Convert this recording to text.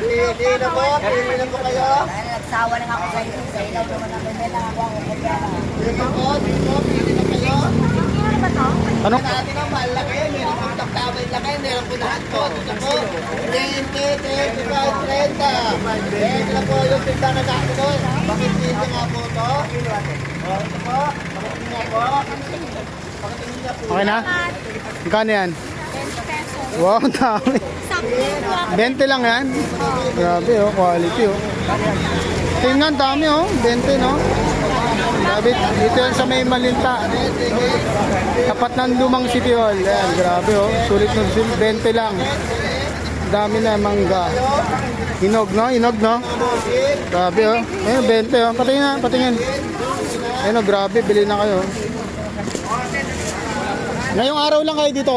Hindi na po, pili na po kayo. Nagsawa na nga ako sa inyo. Sa ilaw naman ang bibenta ako. Sige po, pili na kayo. Ano ba to? Ano? Dati na malaki, meron po taktabay laki, meron po lahat po. Dito po, 20, 25, 30. Ito na po yung pinta na dati doon. Bakit dito nga po to? Ito po, bakit nga po? Pakatingin niya po. Okay na? Magkano yan? 20 pesos. Wow, ang dami. Sakto. 20 lang yan. Grabe oh, quality oh. Tingnan, dami oh. 20 no? Grabe, dito yan sa may Malinta. Tapat ng lumang City Hall. Ayan, grabe oh. Sulit na sulit. 20 lang. Dami na mangga. Hinog no? Hinog no? Grabe oh. Ayun, 20 oh. Patingin na, patingin. Ayun oh, grabe. Bili na kayo. Ngayong araw lang kayo dito.